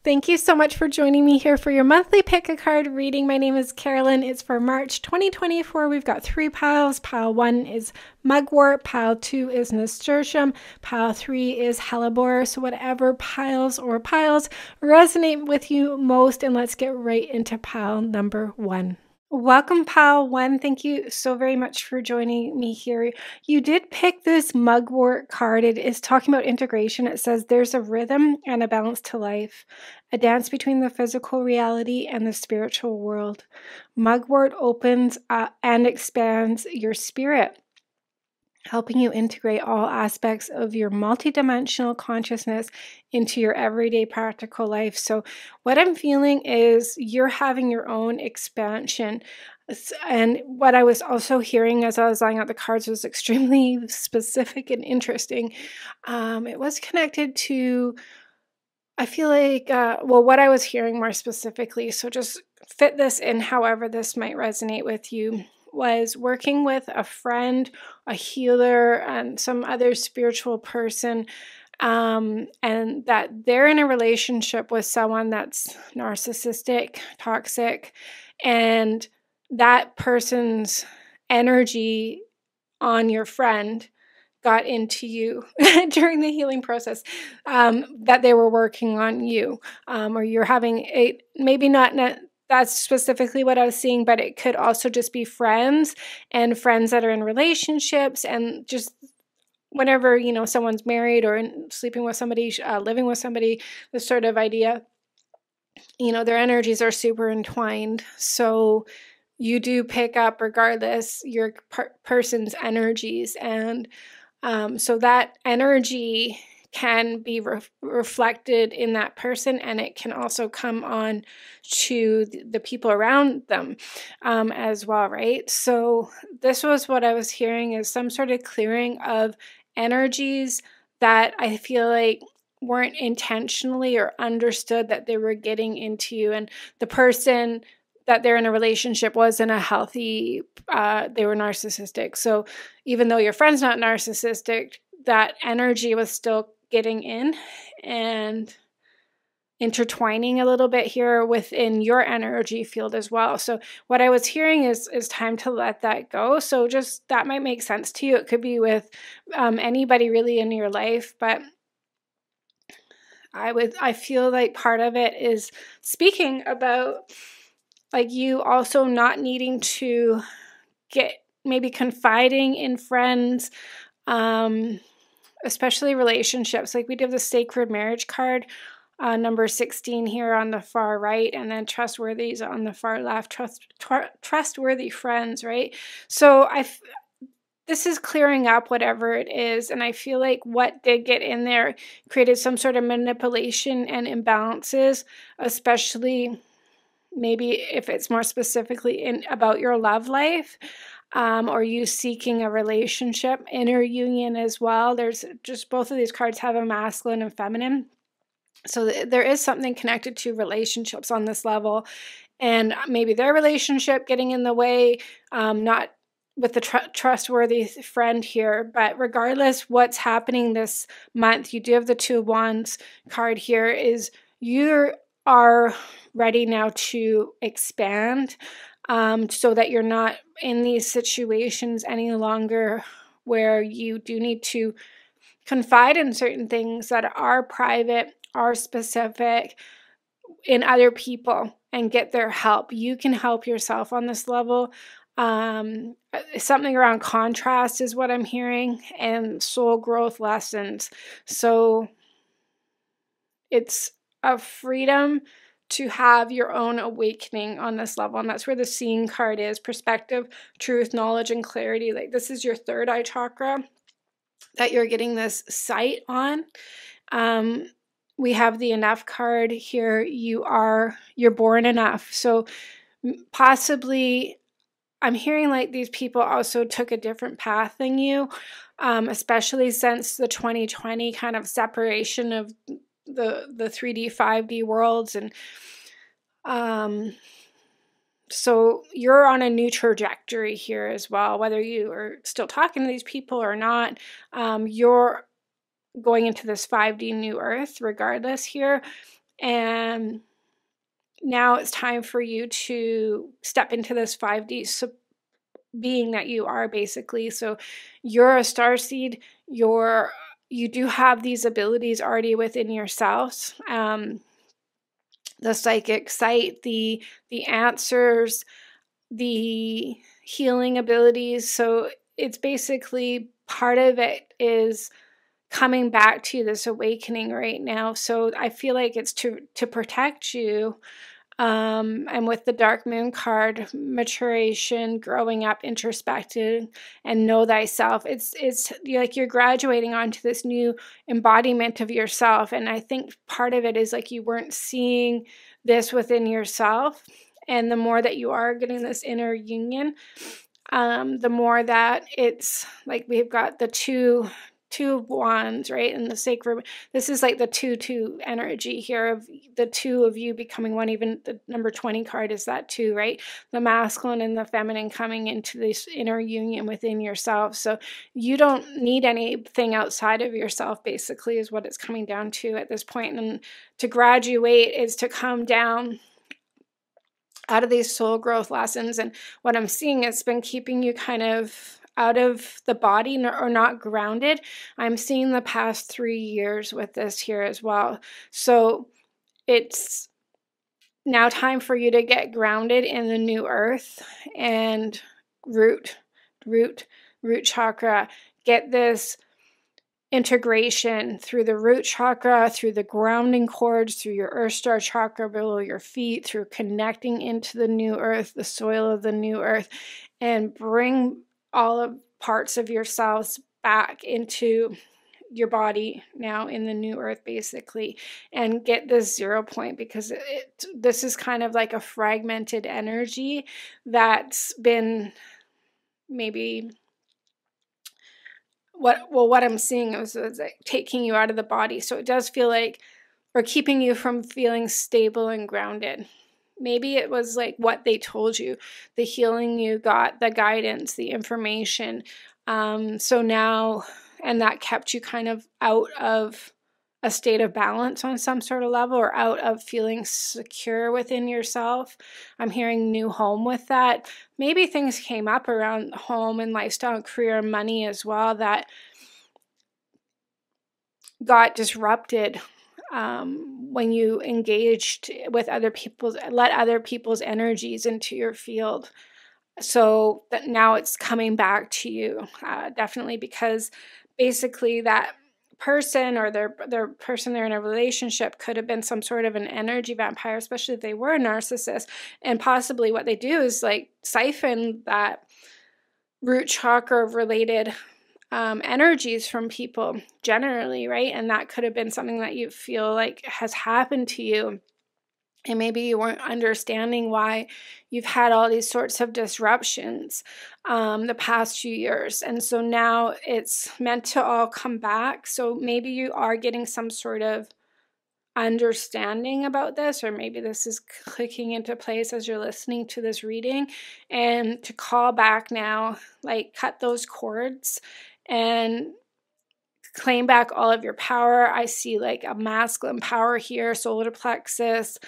Thank you so much for joining me here for your monthly pick a card reading. My name is Carolyn. It's for March 2024. We've got 3 piles. Pile 1 is Mugwort. Pile 2 is Nasturtium. Pile 3 is Hellebore. So whatever piles resonate with you most, and let's get right into pile number 1. Welcome, pile 1. Thank you so very much for joining me here. You did pick this Mugwort card. It is talking about integration. It says there's a rhythm and a balance to life, a dance between the physical reality and the spiritual world. Mugwort opens and expands your spirit, helping you integrate all aspects of your multidimensional consciousness into your everyday practical life. So what I'm feeling is you're having your own expansion. And what I was also hearing as I was laying out the cards was extremely specific and interesting. It was connected to, I feel like, what I was hearing more specifically, so just fit this in however this might resonate with you, was working with a friend, a healer, and some other spiritual person, and that they're in a relationship with someone that's narcissistic, toxic, and that person's energy on your friend got into you during the healing process, that they were working on you, or you're having a, maybe not that's specifically what I was seeing, but it could also just be friends and friends that are in relationships, and just whenever, someone's married or sleeping with somebody, living with somebody, this sort of idea, their energies are super entwined. So you do pick up, regardless, your person's energies. And so that energy can be reflected in that person, and it can also come on to the people around them as well, right? So this was what I was hearing, is some sort of clearing of energies that I feel like weren't intentionally or understood that they were getting into you, and the person that they're in a relationship wasn't a healthy, they were narcissistic. So even though your friend's not narcissistic, that energy was still getting in and intertwining a little bit here within your energy field as well. So what I was hearing is time to let that go. So just that might make sense to you. It could be with anybody really in your life, but I feel like part of it is speaking about like you also not needing to get, maybe confiding in friends, especially relationships. Like we do have the sacred marriage card, number 16 here on the far right, and then trustworthy is on the far left, trustworthy friends, right? So this is clearing up whatever it is, and I feel like what did get in there created some sort of manipulation and imbalances, especially maybe if it's more specifically about your love life, or you seeking a relationship, inner union as well. There's just, both of these cards have a masculine and feminine. So there is something connected to relationships on this level, and maybe their relationship getting in the way, not with the trustworthy friend here. But regardless what's happening this month, you do have the Two of Wands card here, is you are ready now to expand, so that you're not in these situations any longer where you do need to confide in certain things that are private, are specific, in other people, and get their help. You can help yourself on this level. Something around contrast is what I'm hearing, and soul growth lessons. So it's a freedom to have your own awakening on this level. And that's where the seeing card is: perspective, truth, knowledge, and clarity. Like this is your third eye chakra that you're getting this sight on. We have the enough card here. You're born enough. So possibly I'm hearing like these people also took a different path than you, especially since the 2020 kind of separation of the 3D, 5D worlds. And so you're on a new trajectory here as well, whether you are still talking to these people or not. You're going into this 5D new earth regardless here. And now it's time for you to step into this 5D being that you are, basically. So you're a starseed. You do have these abilities already within yourselves. The psychic sight, the answers, the healing abilities. So it's basically, part of it is coming back to this awakening right now. So I feel like it's to protect you. And with the Dark Moon card, maturation, growing up, introspecting, and know thyself. It's like you're graduating onto this new embodiment of yourself. And I think part of it is like you weren't seeing this within yourself. And the more that you are getting this inner union, the more that it's like we've got the two of wands, right? And the sacred, this is like the 2-2 energy here of the two of you becoming one. Even the number 20 card is that too, right? The masculine and the feminine coming into this inner union within yourself. So you don't need anything outside of yourself, basically, is what it's coming down to at this point. And to graduate is to come down out of these soul growth lessons. And what I'm seeing, it's been keeping you kind of out of the body or not grounded. I'm seeing the past 3 years with this here as well. So it's now time for you to get grounded in the new earth and root chakra. Get this integration through the root chakra, through the grounding cords, through your earth star chakra below your feet, through connecting into the new earth, the soil of the new earth, and bring all of parts of yourselves back into your body now in the new earth, basically, and get this 0 point, because this is kind of like a fragmented energy that's been maybe what I'm seeing is like taking you out of the body. So it does feel like, or keeping you from feeling stable and grounded. Maybe it was like what they told you, the healing you got, the guidance, the information. So now, and that kept you kind of out of a state of balance on some sort of level, or out of feeling secure within yourself. I'm hearing new home with that. Maybe things came up around home and lifestyle, career, and money as well that got disrupted when you engaged with other people's, let other people's energies into your field. So that now it's coming back to you, definitely, because basically that person or their person they're in a relationship could have been some sort of an energy vampire, especially if they were a narcissist. And possibly what they do is like siphon that root chakra related energies from people generally, right? And that could have been something that you feel like has happened to you. And maybe you weren't understanding why you've had all these sorts of disruptions the past few years. And so now it's meant to all come back. So maybe you are getting some sort of understanding about this, or maybe this is clicking into place as you're listening to this reading. And to call back now, like cut those cords and claim back all of your power. I see like a masculine power here, solar plexus,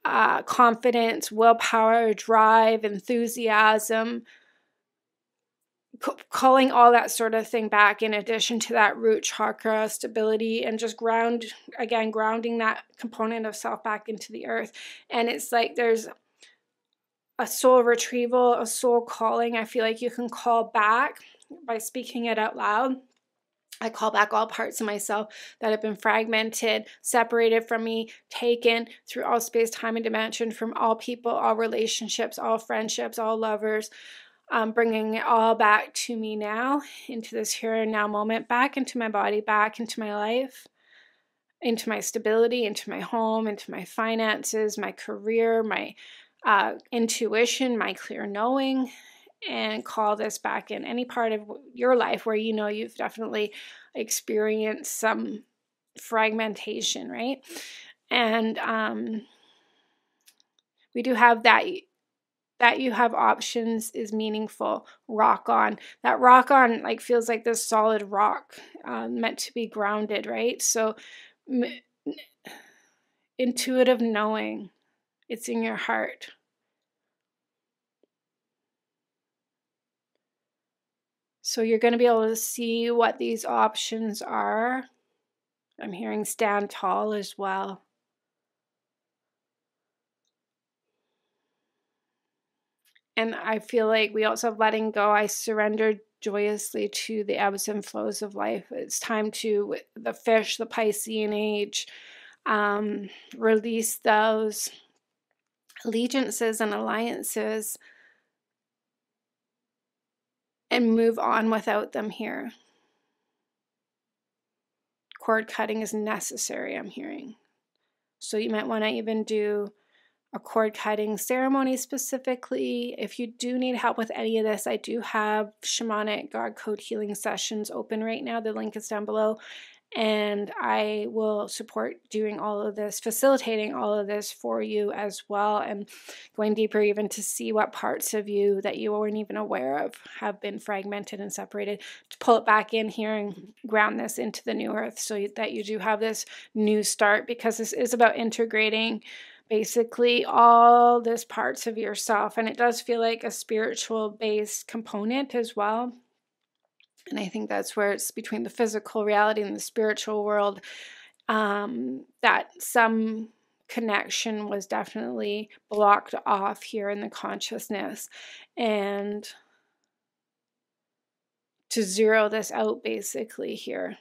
confidence, willpower, drive, enthusiasm, calling all that sort of thing back, in addition to that root chakra stability, and just grounding that component of self back into the earth. And it's like there's a soul retrieval, a soul calling. I feel like you can call back by speaking it out loud. I call back all parts of myself that have been fragmented, separated from me, taken through all space, time, and dimension, from all people, all relationships, all friendships, all lovers, bringing it all back to me now, into this here and now moment, back into my body, back into my life, into my stability, into my home, into my finances, my career, my intuition, my clear knowing. And call this back in any part of your life where you know you've definitely experienced some fragmentation, right? And we do have that you have options is meaningful. Rock on. That rock on like feels like this solid rock meant to be grounded, right? So intuitive knowing. It's in your heart. So you're going to be able to see what these options are. I'm hearing stand tall as well. And I feel like we also have letting go. I surrendered joyously to the ebbs and flows of life. It's time to, the fish, the Piscean age, release those allegiances and alliances and move on without them here. Cord cutting is necessary, I'm hearing. So you might want to even do a cord cutting ceremony specifically. If you do need help with any of this, I do have shamanic God code healing sessions open right now. The link is down below. And I will support doing all of this, facilitating all of this for you as well, and going deeper even to see what parts of you that you weren't even aware of have been fragmented and separated, to pull it back in here and ground this into the new earth so that you do have this new start, because this is about integrating basically all this parts of yourself. And it does feel like a spiritual based component as well. And I think that's where it's between the physical reality and the spiritual world, that some connection was definitely blocked off here in the consciousness. And to zero this out basically here.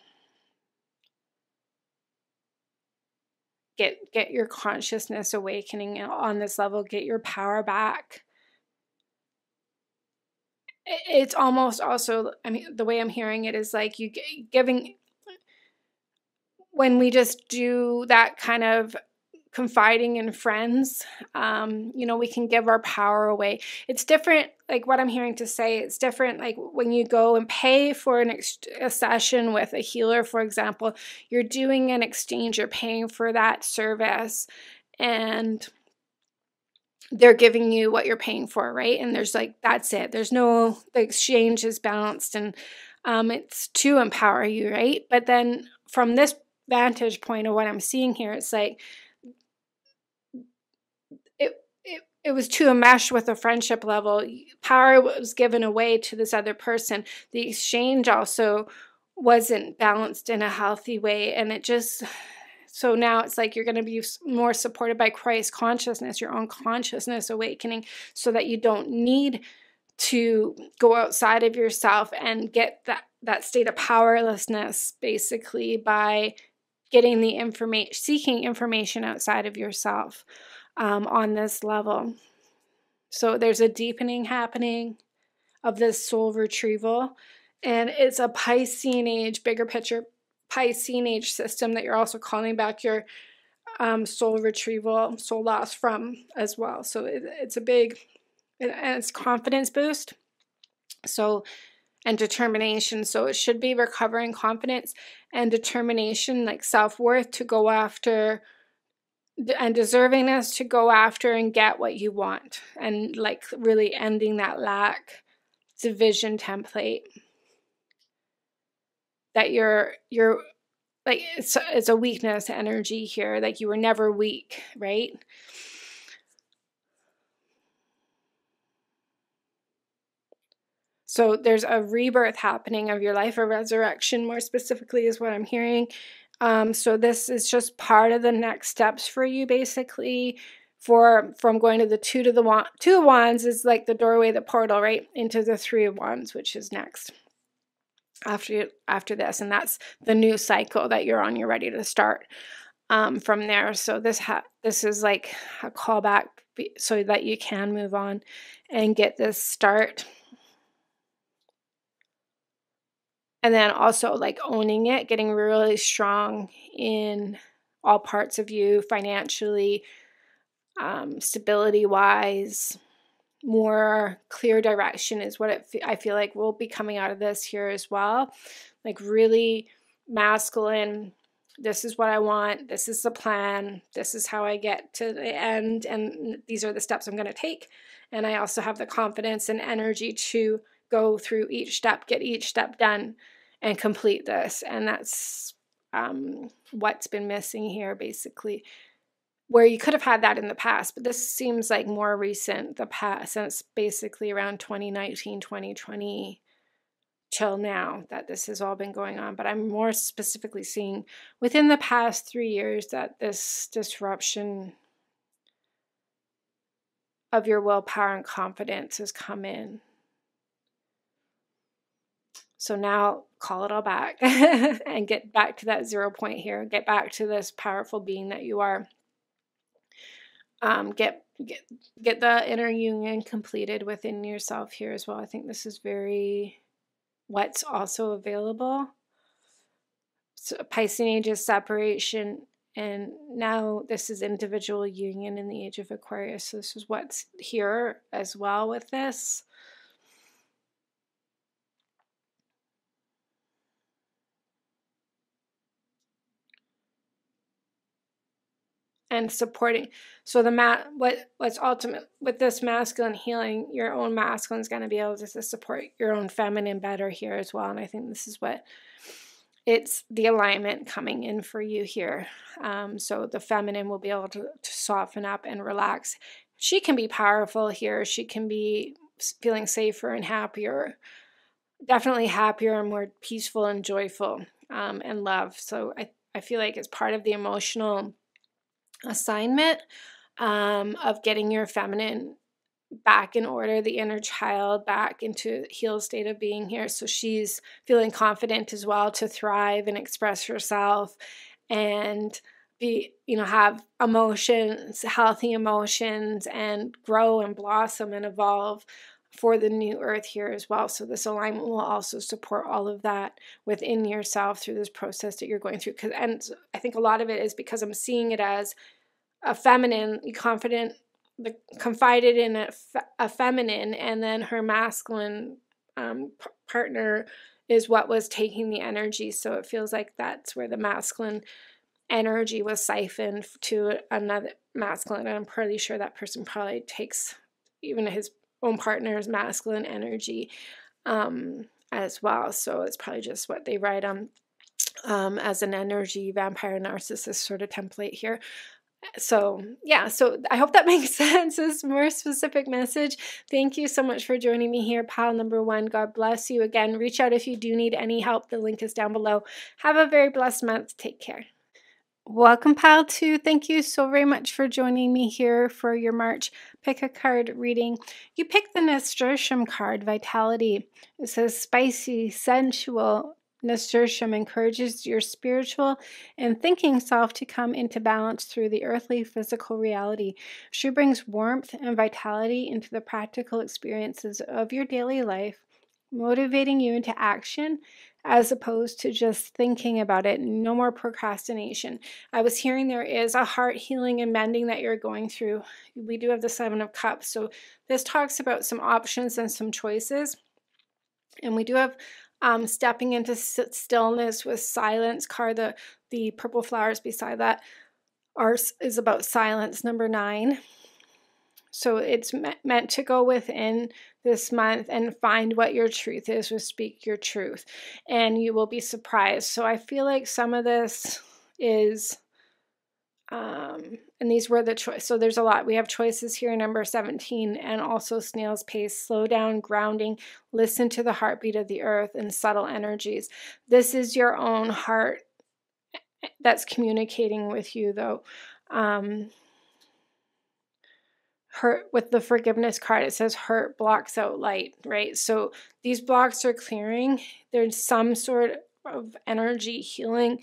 Get your consciousness awakening on this level, get your power back. It's almost also, I mean, the way I'm hearing it is like you giving, when we just do that kind of confiding in friends, you know, we can give our power away. It's different, like what I'm hearing to say, it's different like when you go and pay for a session with a healer, for example, you're doing an exchange, you're paying for that service, and they're giving you what you're paying for, right? And there's like, that's it. There's no, the exchange is balanced, and it's to empower you, right? But then from this vantage point of what I'm seeing here, it's like it was to enmesh with a friendship level. Power was given away to this other person. The exchange also wasn't balanced in a healthy way, and it just, so now it's like you're going to be more supported by Christ consciousness, your own consciousness awakening, so that you don't need to go outside of yourself and get that state of powerlessness basically by getting the information, seeking information outside of yourself on this level. So there's a deepening happening of this soul retrieval, and it's a Piscean age, bigger picture Piscean age system that you're also calling back your soul retrieval, soul loss from as well. So it's a big, and it's confidence boost. So, and determination. So it should be recovering confidence and determination, like self-worth to go after, and deservingness to go after and get what you want, and like really ending that lack division template that you're like, it's a weakness energy here, like you were never weak, right? So there's a rebirth happening of your life, a resurrection more specifically is what I'm hearing. So this is just part of the next steps for you basically, from going to the two of wands is like the doorway, the portal, right, into the 3 of wands, which is next after this, and that's the new cycle that you're on. You're ready to start from there. So this is like a callback so that you can move on and get this start. And then also like owning it, getting really strong in all parts of you, financially, stability wise, more clear direction is what I feel like will be coming out of this here as well. Like really masculine. This is what I want. This is the plan. This is how I get to the end. And these are the steps I'm going to take. And I also have the confidence and energy to go through each step, get each step done, and complete this. And that's what's been missing here, basically. where you could have had that in the past, but this seems like more recent, the past, since basically around 2019, 2020 till now, that this has all been going on. But I'm more specifically seeing within the past 3 years that this disruption of your willpower and confidence has come in. So now call it all back and get back to that 0 point here. Get back to this powerful being that you are. Get the inner union completed within yourself here as well. I think this is very what's also available. So Piscean age is separation, and now this is individual union in the age of Aquarius. So this is what's here as well with this. And supporting. So what's ultimate with this masculine healing, your own masculine is going to be able to support your own feminine better here as well. And I think this is what it's the alignment coming in for you here. So the feminine will be able to soften up and relax. She can be powerful here. She can be feeling safer and happier, definitely happier and more peaceful and joyful and love. So I feel like it's part of the emotional assignment of getting your feminine back in order, the inner child back into healed state of being here. So she's feeling confident as well to thrive and express herself and be, have emotions, healthy emotions, and grow and blossom and evolve for the new earth here as well. So this alignment will also support all of that within yourself through this process that you're going through. And I think a lot of it is because I'm seeing it as a feminine, confident, confided in a feminine, and then her masculine partner is what was taking the energy. So it feels like that's where the masculine energy was siphoned to another masculine. And I'm pretty sure that person probably takes even his own partner's masculine energy as well. So it's probably just what they write on as an energy vampire narcissist sort of template here. So yeah, so I hope that makes sense. This more specific message. Thank you so much for joining me here, pile number 1. God bless you. Again, reach out if you do need any help. The link is down below. Have a very blessed month. Take care. Welcome, pile 2. Thank you so very much for joining me here for your March pick a card reading. You picked the nasturtium card, Vitality. It says spicy, sensual. Nasturtium encourages your spiritual and thinking self to come into balance through the earthly physical reality. She brings warmth and vitality into the practical experiences of your daily life, motivating you into action as opposed to just thinking about it. No more procrastination. I was hearing there is a heart healing and mending that you're going through. We do have the 7 of Cups. So this talks about some options and some choices. And we do have stepping into stillness with silence card. The purple flowers beside that is about silence, number 9. So it's meant to go within this month and find what your truth is, or speak your truth, and you will be surprised. So I feel like some of this is and these were the choice. So there's a lot. We have choices here, number 17, and also snail's pace, slow down, grounding, listen to the heartbeat of the earth, and subtle energies. This is your own heart that's communicating with you, though. Hurt, with the forgiveness card, it says hurt blocks out light, right? So these blocks are clearing. There's some sort of energy healing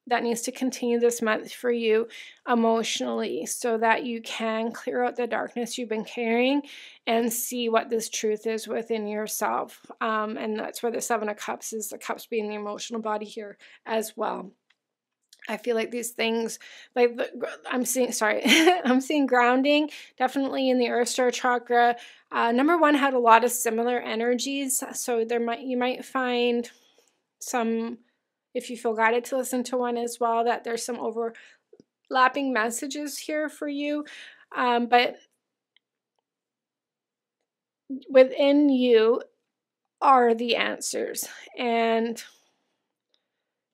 that needs to continue this month for you emotionally, so that you can clear out the darkness you've been carrying and see what this truth is within yourself. And that's where the 7 of Cups is, the cups being the emotional body here as well. I feel like these things, like I'm seeing grounding, definitely in the Earth Star chakra. Number 1 had a lot of similar energies, so you might find some, if you feel guided to listen to one as well, that there's some overlapping messages here for you. But within you are the answers. And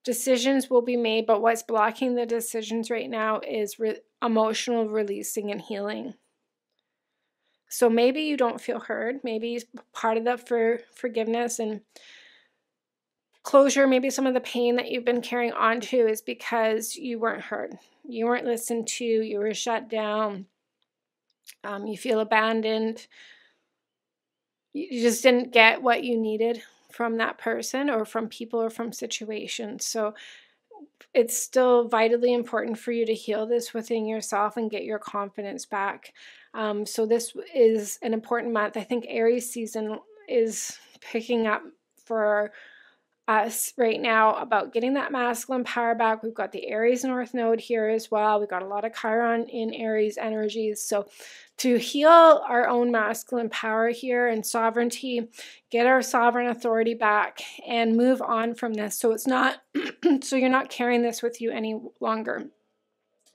Decisions will be made, but what's blocking the decisions right now is emotional releasing and healing. So maybe you don't feel heard. Maybe part of that for forgiveness and closure, maybe some of the pain that you've been carrying on to is because you weren't heard. You weren't listened to. You were shut down. You feel abandoned. You just didn't get what you needed from that person or from people or from situations. So it's still vitally important for you to heal this within yourself and get your confidence back. So this is an important month. I think Aries season is picking up for us right now about getting that masculine power back. We've got the Aries North Node here as well. We've got a lot of Chiron in Aries energies. So to heal our own masculine power here and sovereignty, get our sovereign authority back and move on from this. So it's not, so you're not carrying this with you any longer.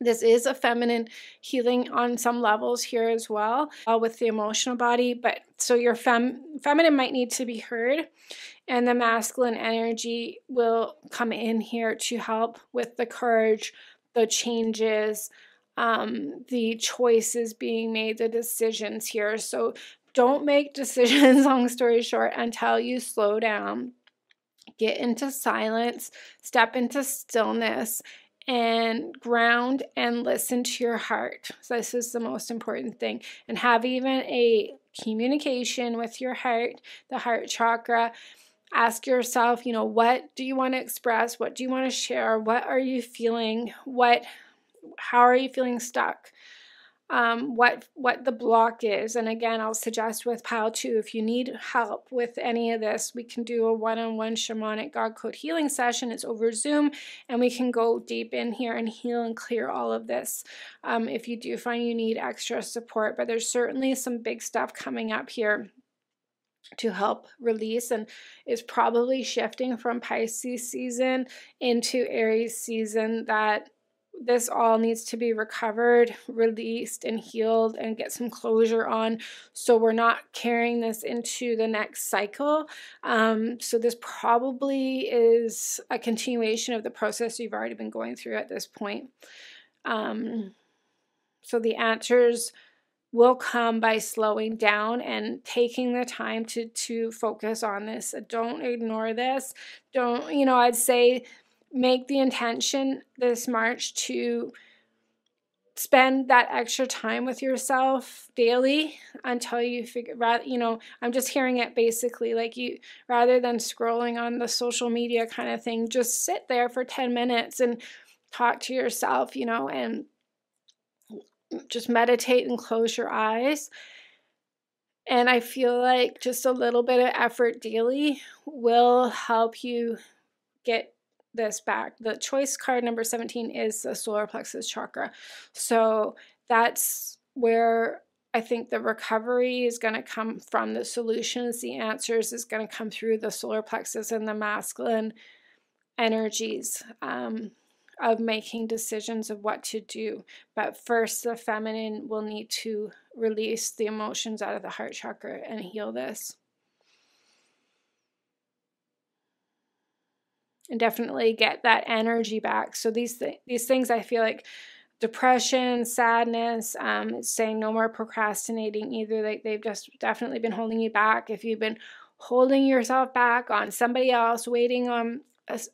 This is a feminine healing on some levels here as well with the emotional body. But so your feminine might need to be heard, and the masculine energy will come in here to help with the courage, the changes, the choices being made, the decisions here. So don't make decisions, long story short, until you slow down, get into silence, step into stillness, and ground and listen to your heart. So this is the most important thing. And have even a communication with your heart, the heart chakra. Ask yourself, what do you want to express? What do you want to share? What are you feeling? How are you feeling stuck? What the block is. And again, I'll suggest with Pile 2, if you need help with any of this, we can do a one-on-one shamanic God code healing session. It's over Zoom, and we can go deep in here and heal and clear all of this if you do find you need extra support. But there's certainly some big stuff coming up here to help release, and is probably shifting from Pisces season into Aries season, that this all needs to be recovered, released, and healed, and get some closure on, so we're not carrying this into the next cycle. So this probably is a continuation of the process you've already been going through at this point. So the answers will come by slowing down and taking the time to focus on this. Don't ignore this. I'd say make the intention this March to spend that extra time with yourself daily until you figure, I'm just hearing it basically like rather than scrolling on the social media kind of thing, just sit there for 10 minutes and talk to yourself, and just meditate and close your eyes. And I feel like just a little bit of effort daily will help you get this back. The choice card number 17 is the solar plexus chakra. So that's where I think the recovery is going to come from. The solutions, the answers is going to come through the solar plexus and the masculine energies of making decisions of what to do. But first, the feminine will need to release the emotions out of the heart chakra and heal this. And definitely get that energy back. So these things, I feel like depression, sadness, it's saying no more procrastinating either. Like they've just definitely been holding you back. If you've been holding yourself back on somebody else, waiting on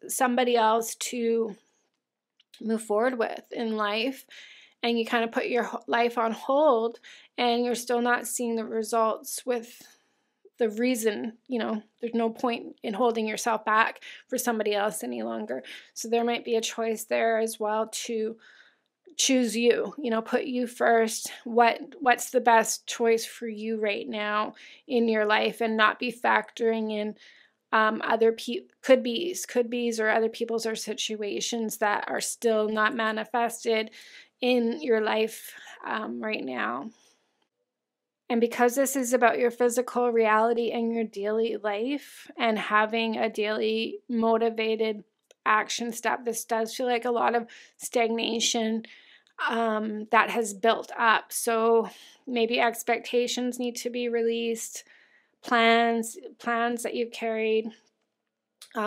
somebody else to move forward with in life, and you kind of put your life on hold and you're still not seeing the results with the reason, there's no point in holding yourself back for somebody else any longer. So there might be a choice there as well to choose you, put you first. What's the best choice for you right now in your life, and not be factoring in other could be's or other people's or situations that are still not manifested in your life right now. And because this is about your physical reality and your daily life and having a daily motivated action step, this does feel like a lot of stagnation that has built up. So maybe expectations need to be released, plans that you've carried,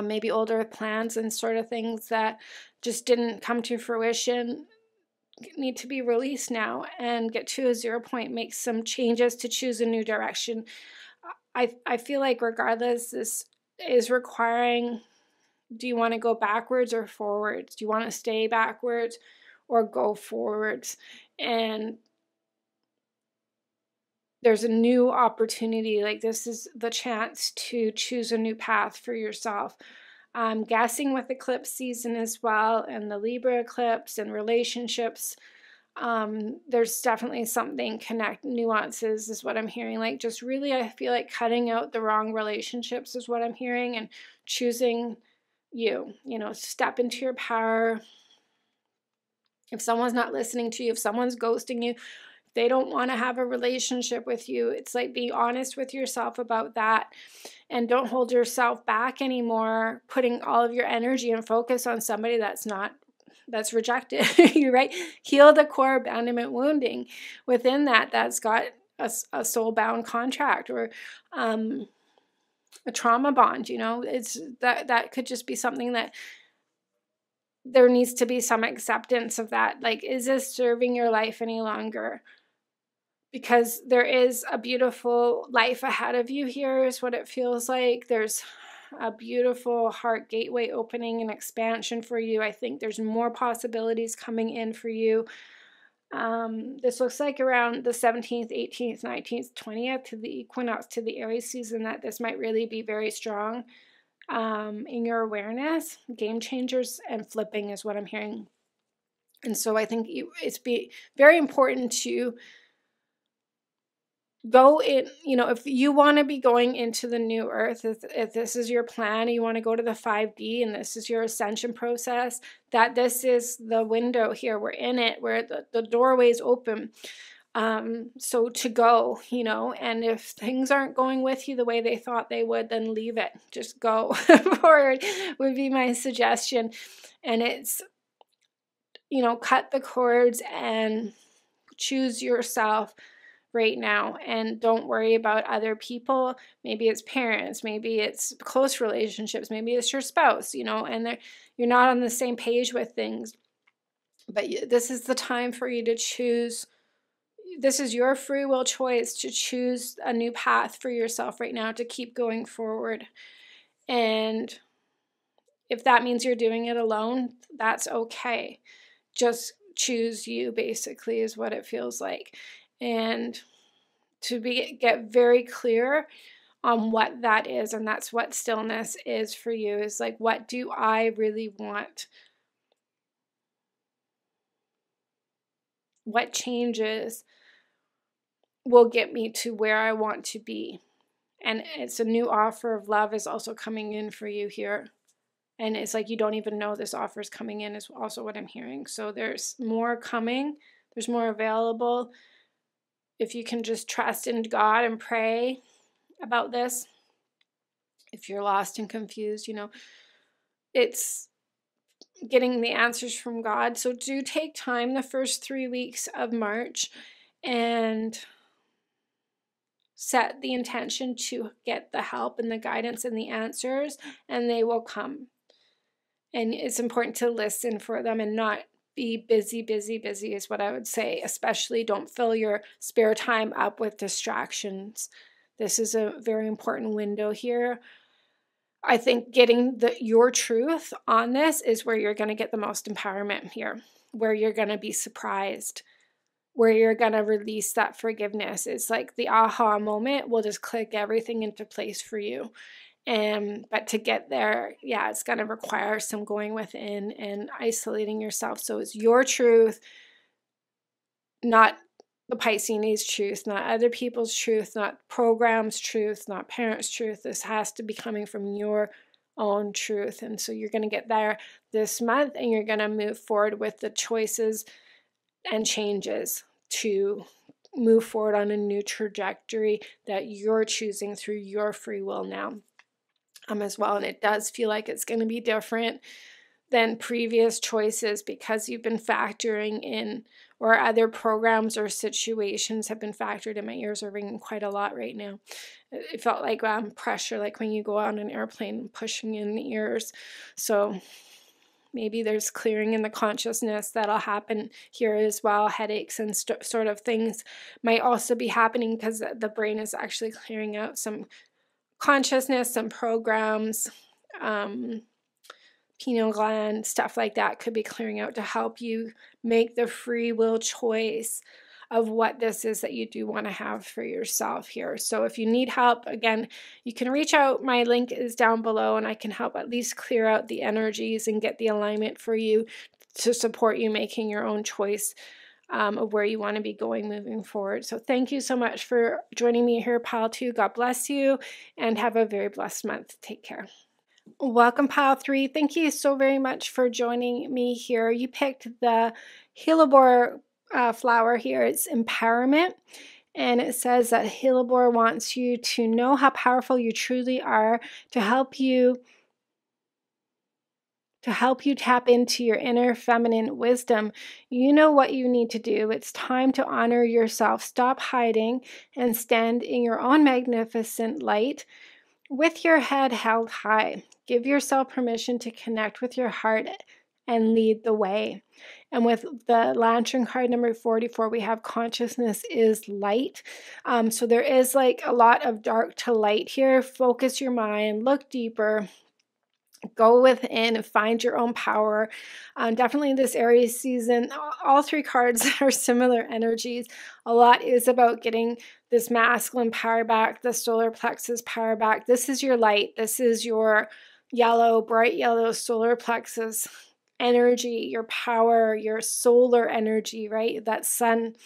maybe older plans and sort of things that just didn't come to fruition need to be released now and get to a 0 point, make some changes to choose a new direction. I feel like regardless, this is requiring, do you want to go backwards or forwards? Do you want to stay backwards or go forwards? And there's a new opportunity. Like, this is the chance to choose a new path for yourself. I'm guessing with eclipse season as well, and the Libra eclipse and relationships, there's definitely something nuances is what I'm hearing. Like, just really, I feel like cutting out the wrong relationships is what I'm hearing, and choosing you know, step into your power. If someone's not listening to you, if someone's ghosting you, they don't want to have a relationship with you, it's like, be honest with yourself about that, and don't hold yourself back anymore, putting all of your energy and focus on somebody that's rejected you, right? Heal the core abandonment wounding within that's got a soul-bound contract or a trauma bond, you know. It's that could just be something that there needs to be some acceptance of that. Like, is this serving your life any longer? Because there is a beautiful life ahead of you here is what it feels like. There's a beautiful heart gateway opening and expansion for you. I think there's more possibilities coming in for you. This looks like around the 17th, 18th, 19th, 20th to the equinox, to the Aries season, that this might really be very strong in your awareness. Game changers and flipping is what I'm hearing. And so I think it's very important to go in, you know, if you want to be going into the new earth, if this is your plan, you want to go to the 5D and this is your ascension process, that this is the window here. We're in it, where the doorway is open. So to go, you know, and if things aren't going with you the way they thought they would, then leave it. Just go forward would be my suggestion. And it's, you know, cut the cords and choose yourself right now, and don't worry about other people. Maybe it's parents, maybe it's close relationships, maybe it's your spouse, you know, and you're not on the same page with things. But this is the time for you to choose. This is your free will choice to choose a new path for yourself right now, to keep going forward. And if that means you're doing it alone, that's okay. Just choose you, basically, is what it feels like. And to get very clear on what that is, and that's what stillness is for you, is like, what do I really want? What changes will get me to where I want to be? And it's a new offer of love is also coming in for you here. And it's like, you don't even know this offer is coming in, is also what I'm hearing. So there's more coming. There's more available. If you can just trust in God and pray about this. If you're lost and confused, you know, it's getting the answers from God. So do take time the first 3 weeks of March and set the intention to get the help and the guidance and the answers, and they will come. And it's important to listen for them and not be busy is what I would say. Especially don't fill your spare time up with distractions. This is a very important window here. I think getting your truth on this is where you're going to get the most empowerment here, where you're going to be surprised, where you're going to release that forgiveness. It's like the aha moment will just click everything into place for you. But to get there, yeah, it's going to require some going within and isolating yourself. So it's your truth, not the Pisces truth, not other people's truth, not programs' truth, not parents' truth. This has to be coming from your own truth. And so you're going to get there this month, and you're going to move forward with the choices and changes to move forward on a new trajectory that you're choosing through your free will now. As well. And it does feel like it's going to be different than previous choices because you've been factoring in or other programs or situations have been factored in. My ears are ringing quite a lot right now. It felt like pressure, like when you go on an airplane, pushing in the ears. So maybe there's clearing in the consciousness that'll happen here as well. Headaches and sort of things might also be happening because the brain is actually clearing out some consciousness, some programs, pineal gland, stuff like that could be clearing out to help you make the free will choice of what this is that you do want to have for yourself here. So if you need help, again, you can reach out. My link is down below, and I can help at least clear out the energies and get the alignment for you to support you making your own choice of where you want to be going moving forward. So thank you so much for joining me here, Pile 2. God bless you, and have a very blessed month. Take care. Welcome, Pile 3. Thank you so very much for joining me here. You picked the hellebore flower here. It's empowerment, and it says that hellebore wants you to know how powerful you truly are, to help you tap into your inner feminine wisdom. You know what you need to do. It's time to honor yourself. Stop hiding and stand in your own magnificent light with your head held high. Give yourself permission to connect with your heart and lead the way. And with the lantern card number 44, we have consciousness is light. So there is like a lot of dark to light here. Focus your mind, look deeper, go within and find your own power. Definitely this Aries season, all three cards are similar energies. A lot is about getting this masculine power back, the solar plexus power back. This is your light. This is your yellow, bright yellow solar plexus energy, your power, your solar energy, right? That sun,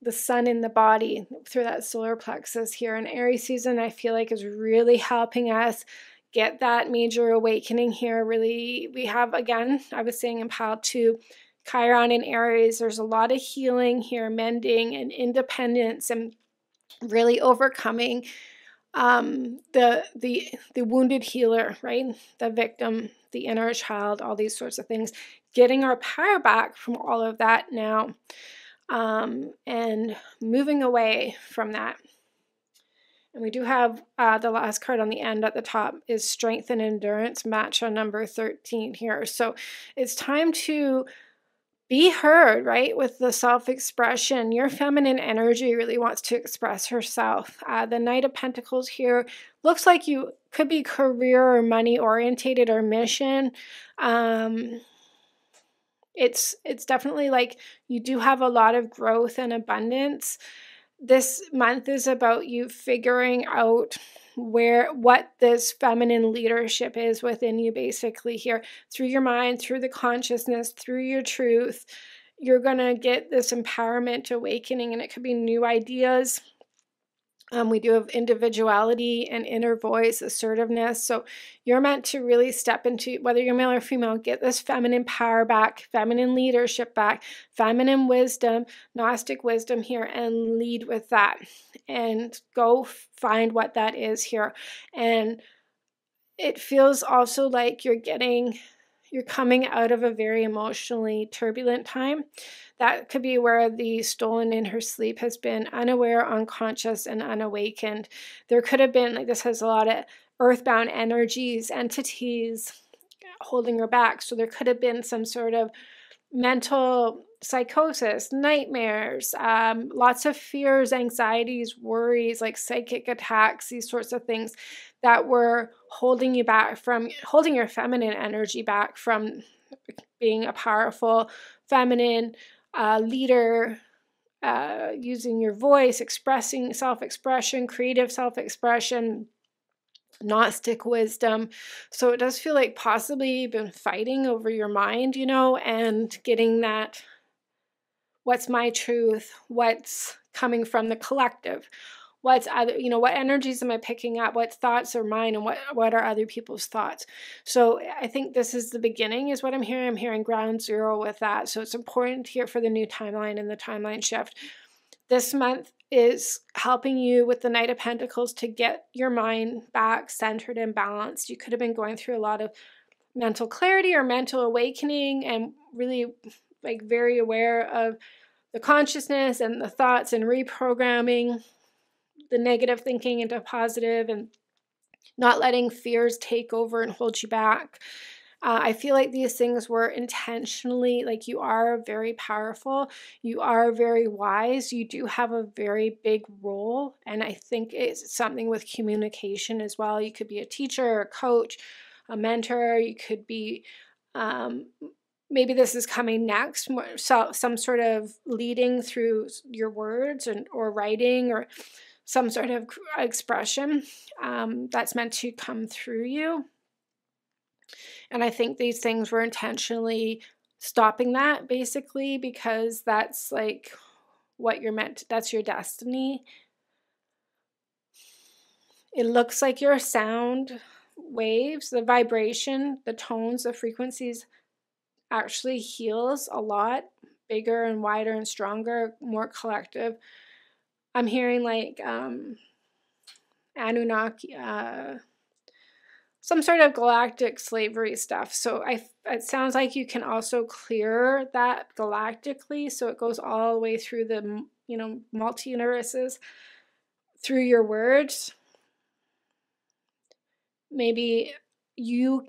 the sun in the body through that solar plexus here. In Aries season, I feel like is really helping us get that major awakening here. Really, we have, again, I was saying in Pile 2, Chiron in Aries, there's a lot of healing here, mending and independence, and really overcoming the wounded healer, right? The victim, the inner child, all these sorts of things. Getting our power back from all of that now, and moving away from that. And we do have the last card on the end at the top is Strength and Endurance, match on number 13 here. So it's time to be heard, right, with the self-expression. Your feminine energy really wants to express herself. The Knight of Pentacles here looks like you could be career or money orientated or mission. It's definitely like you do have a lot of growth and abundance. This month is about you figuring out what this feminine leadership is within you, basically here through your mind, through the consciousness, through your truth. You're going to get this empowerment awakening, and it could be new ideas. We do have individuality and inner voice, assertiveness. So you're meant to really step into, whether you're male or female, get this feminine power back, feminine leadership back, feminine wisdom, Gnostic wisdom here, and lead with that. And go find what that is here. And it feels also like you're coming out of a very emotionally turbulent time. That could be where the stolen in her sleep has been unaware, unconscious, and unawakened. There could have been, like, this has a lot of earthbound energies, entities holding her back. So there could have been some sort of mental psychosis, nightmares, lots of fears, anxieties, worries, like psychic attacks, these sorts of things that were holding you back from holding your feminine energy back from being a powerful feminine leader, using your voice, expressing self-expression, creative self-expression, Gnostic wisdom. So it does feel like possibly you've been fighting over your mind, and getting that, what's my truth, what's coming from the collective, what's other, what energies am I picking up, what thoughts are mine, and what are other people's thoughts. So I think this is the beginning is what I'm hearing. I'm hearing ground zero with that. So it's important here for the new timeline and the timeline shift. This month is helping you with the Knight of Pentacles to get your mind back centered and balanced. You could have been going through a lot of mental clarity or mental awakening, and really like very aware of the consciousness and the thoughts and reprogramming the negative thinking into positive and not letting fears take over and hold you back. I feel like these things were intentionally, like, you are very powerful, you are very wise, you do have a very big role, and I think it's something with communication as well. You could be a teacher, a coach, a mentor, you could be, maybe this is coming next, so some sort of leading through your words or writing or some sort of expression that's meant to come through you. And I think these things were intentionally stopping that, basically, because that's like what you're meant to, that's your destiny. It looks like your sound waves, the vibration, the tones, the frequencies actually heals a lot, bigger and wider and stronger, more collective. I'm hearing like Anunnaki, some sort of galactic slavery stuff. So it sounds like you can also clear that galactically. So it goes all the way through the, multi-universes through your words. Maybe you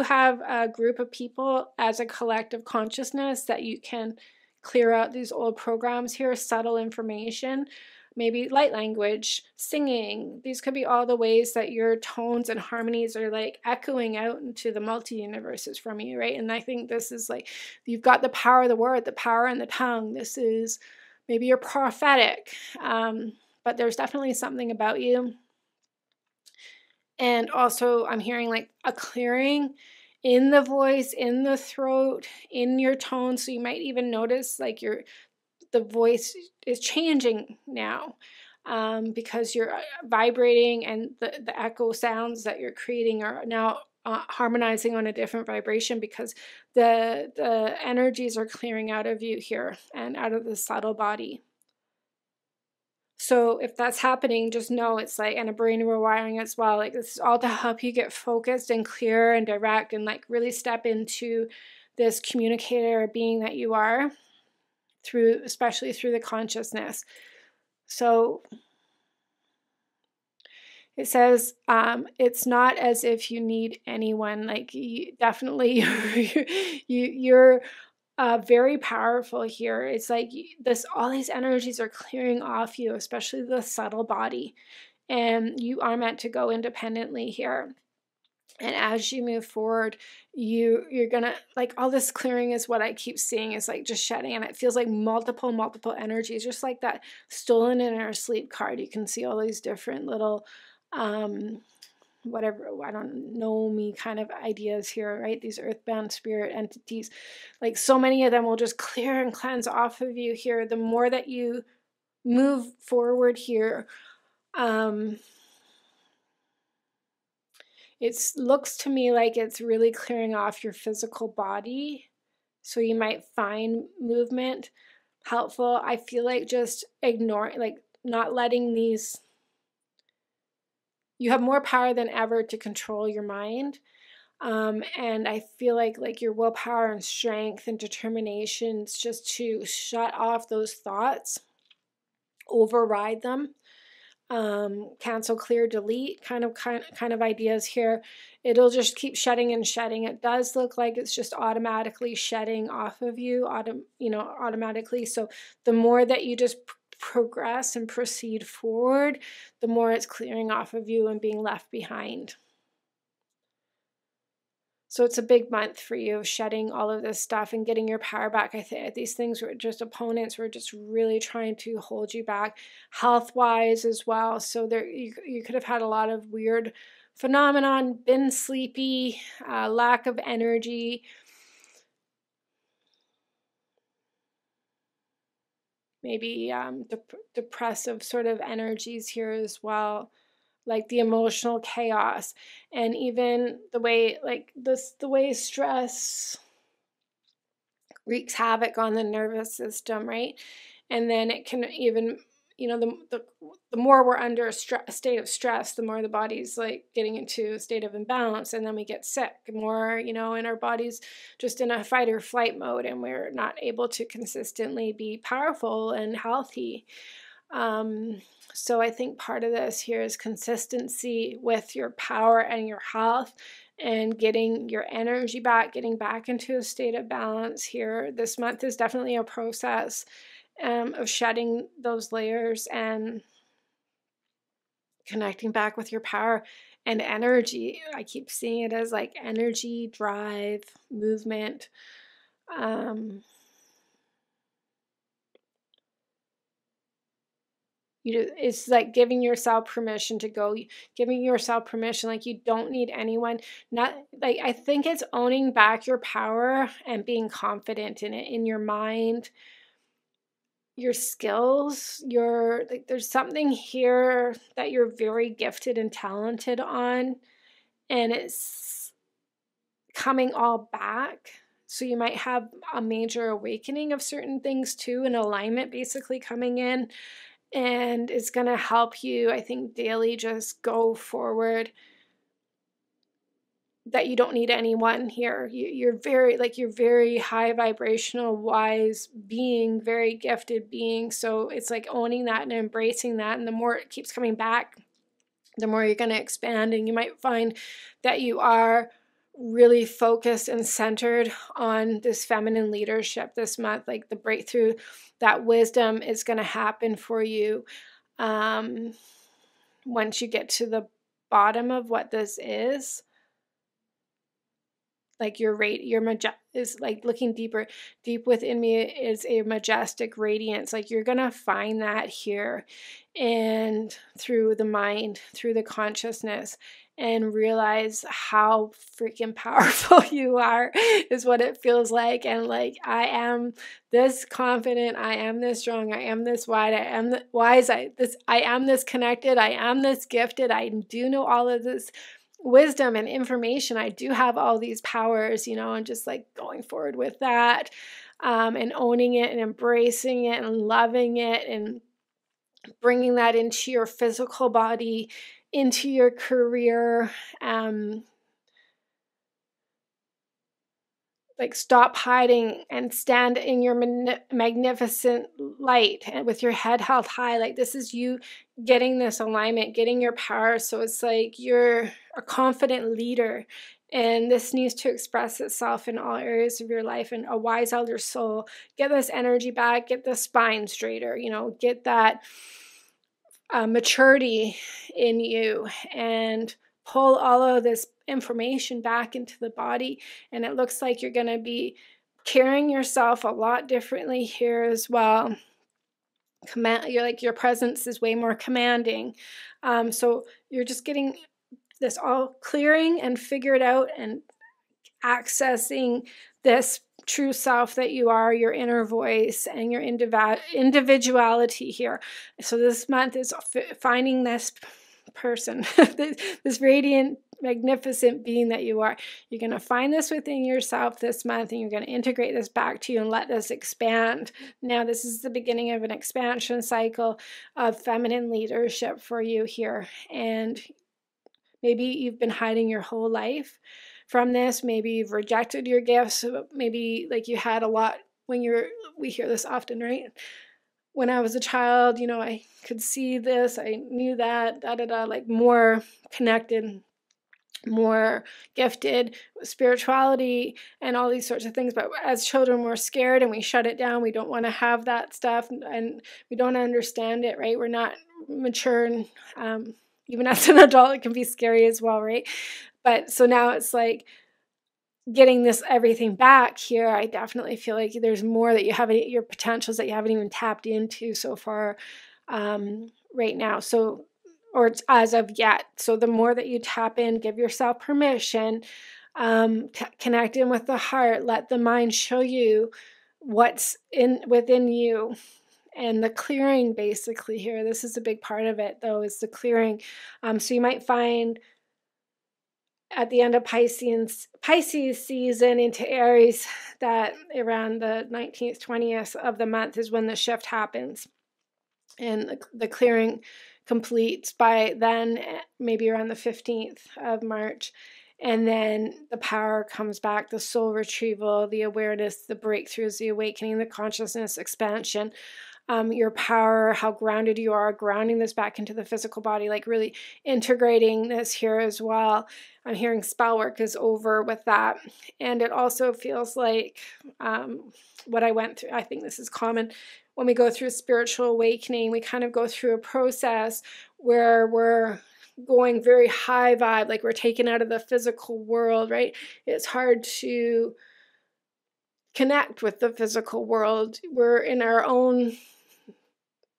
have a group of people as a collective consciousness that you can clear out these old programs here, subtle information. Maybe light language, singing. These could be all the ways that your tones and harmonies are like echoing out into the multi-universes from you, right? And I think this is like, you've got the power of the word, the power in the tongue. This is maybe you're prophetic, but there's definitely something about you. And also I'm hearing like a clearing in the voice, in the throat, in your tone. So you might even notice like the voice is changing now because you're vibrating, and the echo sounds that you're creating are now harmonizing on a different vibration because the energies are clearing out of you here and out of the subtle body. So if that's happening, just know it's like, and a brain rewiring as well, like this is all to help you get focused and clear and direct and like really step into this communicator being that you are, especially through the consciousness. So it says, it's not as if you need anyone. Like definitely, you're very powerful here. It's like all these energies are clearing off you, especially the subtle body, and you are meant to go independently here. And as you move forward, you're gonna, like, all this clearing is what I keep seeing is like just shedding, and it feels like multiple energies, just like that stolen inner sleep card. You can see all these different little whatever, I don't know, me kind of ideas here, right? These earthbound spirit entities, like so many of them will just clear and cleanse off of you here. The more that you move forward here, it looks to me like it's really clearing off your physical body. So you might find movement helpful. I feel like just ignoring, like not letting these, you have more power than ever to control your mind. And I feel like your willpower and strength and determination is just to shut off those thoughts, override them. Cancel, clear, delete kind of ideas here. It'll just keep shedding and shedding. It does look like it's just automatically shedding off of you, automatically. So the more that you just progress and proceed forward, the more it's clearing off of you and being left behind. So it's a big month for you, shedding all of this stuff and getting your power back. I think these things were just opponents were just really trying to hold you back, health-wise as well. So there, you could have had a lot of weird phenomenon, been sleepy, lack of energy. Maybe depressive sort of energies here as well. Like the emotional chaos, and even the way the way stress wreaks havoc on the nervous system, right? And then it can even the more we're under a state of stress, the more the body's like getting into a state of imbalance, and then we get sick more, and our body's just in a fight or flight mode, and we're not able to consistently be powerful and healthy. So I think part of this here is consistency with your power and your health, and getting your energy back, getting back into a state of balance here. This month is definitely a process of shedding those layers and connecting back with your power and energy. I keep seeing it as like energy, drive, movement. It's like giving yourself permission to go, giving yourself permission, like you don't need anyone. Not like, I think it's owning back your power and being confident in it, in your mind, your skills, there's something here that you're very gifted and talented on, and it's coming all back. So you might have a major awakening of certain things too, an alignment basically coming in. And it's going to help you, I think, daily just go forward, that you don't need anyone here. You're very high vibrational, wise being, very gifted being. So it's like owning that and embracing that. And the more it keeps coming back, the more you're going to expand. And you might find that you are really focused and centered on this feminine leadership this month, like the breakthrough, that wisdom is going to happen for you once you get to the bottom of what this is. Like your is like looking deeper, deep within me is a majestic radiance. Like you're going to find that here, and through the mind, through the consciousness, and realize how freaking powerful you are is what it feels like. And like, I am this confident, I am this strong, I am this wide, I am wise, I am this connected, I am this gifted, I do know all of this wisdom and information. I do have all these powers, and just like going forward with that, and owning it and embracing it and loving it, and bringing that into your physical body, into your career. Like stop hiding and stand in your magnificent light, and with your head held high. Like this is you getting this alignment, getting your power. So it's like you're a confident leader, and this needs to express itself in all areas of your life. And a wise elder soul, get this energy back, get the spine straighter, get that maturity in you, and pull all of this information back into the body. And it looks like you're going to be carrying yourself a lot differently here as well. Your presence is way more commanding. So you're just getting this all clearing and figured out, and accessing this true self that you are, your inner voice, and your individuality here. So this month is finding this person, this radiant, magnificent being that you are. You're going to find this within yourself this month, and you're going to integrate this back to you and let this expand. Now, this is the beginning of an expansion cycle of feminine leadership for you here. And maybe you've been hiding your whole life from this. Maybe you've rejected your gifts. Maybe like you had a lot we hear this often, right? When I was a child, I could see this, I knew that, like more connected, more gifted with spirituality and all these sorts of things. But as children, we're scared and we shut it down. We don't want to have that stuff, and we don't understand it, right? We're not mature, and even as an adult, it can be scary as well, right? But so now it's like getting this everything back here. I definitely feel like there's more that you haven't, your potentials that you haven't even tapped into so far right now. So, or as of yet. So the more that you tap in, give yourself permission, connect in with the heart, let the mind show you what's within you. And the clearing basically here, this is a big part of it though, is the clearing. So you might find at the end of Pisces season into Aries that around the 19th, 20th of the month is when the shift happens. And the clearing completes by then, maybe around the 15th of March. And then the power comes back, the soul retrieval, the awareness, the breakthroughs, the awakening, the consciousness expansion, your power, how grounded you are, grounding this back into the physical body, like really integrating this here as well. I'm hearing spell work is over with that. And it also feels like what I went through, I think this is common. When we go through spiritual awakening, we kind of go through a process where we're going very high vibe, like we're taken out of the physical world, right? It's hard to connect with the physical world. We're in our own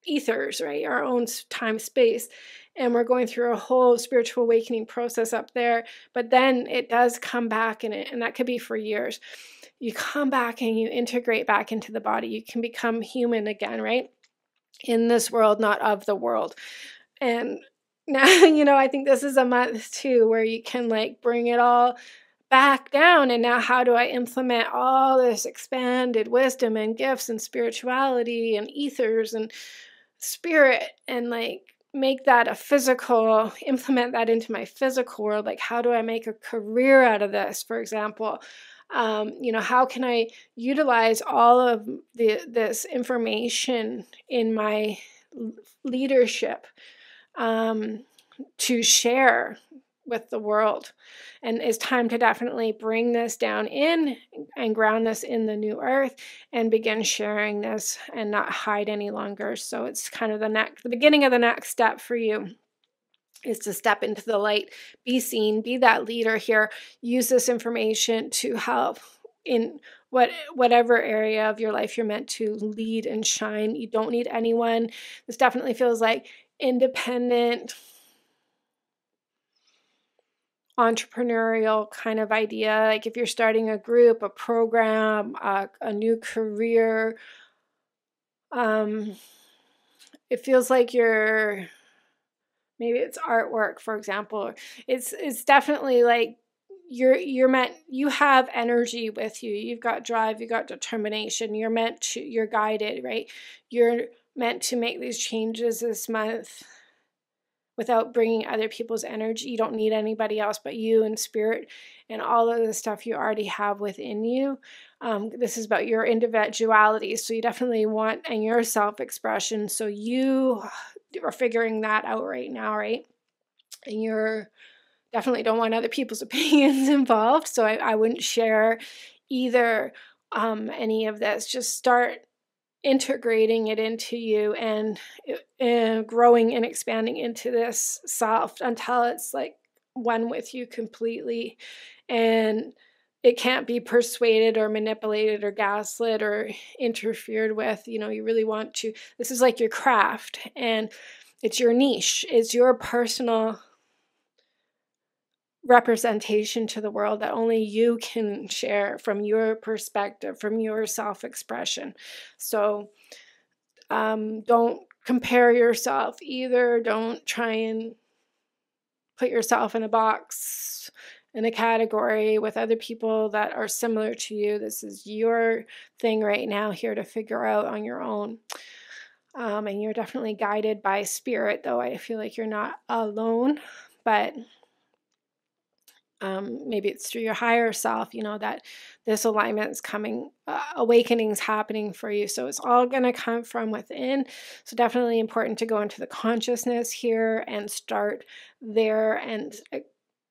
ethers, right? Our own time space. And we're going through a whole spiritual awakening process up there. But then it does come back, and that could be for years. You come back and you integrate back into the body. You can become human again, right? In this world, not of the world. And now, I think this is a month too where you can like bring it all back down. And now how do I implement all this expanded wisdom and gifts and spirituality and ethers and spirit, and like make that a physical, implement that into my physical world? Like, how do I make a career out of this, for example? How can I utilize all of this information in my leadership to share with the world? And it's time to definitely bring this down in and ground this in the new earth and begin sharing this and not hide any longer. So it's kind of the beginning of the next step for you is to step into the light, be seen, be that leader here, use this information to help in whatever area of your life you're meant to lead and shine. You don't need anyone. This definitely feels like independent, entrepreneurial kind of idea. Like if you're starting a group, a program, a new career, it feels like maybe it's artwork, for example. It's definitely like you're meant, you have energy with you. You've got drive, you've got determination. You're guided, right? You're meant to make these changes this month without bringing other people's energy. You don't need anybody else but you and spirit and all of the stuff you already have within you. This is about your individuality. So you definitely want, and your self-expression. So you are figuring that out right now, right? And you're definitely don't want other people's opinions involved. So I wouldn't share either any of this. Just start integrating it into you and growing and expanding into this self until it's like one with you completely. And it can't be persuaded or manipulated or gaslit or interfered with. You really want to, this is like your craft and it's your niche. It's your personal representation to the world that only you can share from your perspective, from your self-expression. So don't compare yourself either. Don't try and put yourself in a box, in a category with other people that are similar to you. This is your thing right now here to figure out on your own. And you're definitely guided by spirit, though I feel like you're not alone, but maybe it's through your higher self, that this alignment's coming, awakening's happening for you. So it's all going to come from within. So definitely important to go into the consciousness here and start there and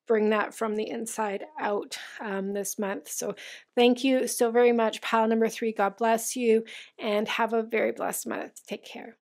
bring that from the inside out this month. So thank you so very much, pile number 3. God bless you and have a very blessed month. Take care.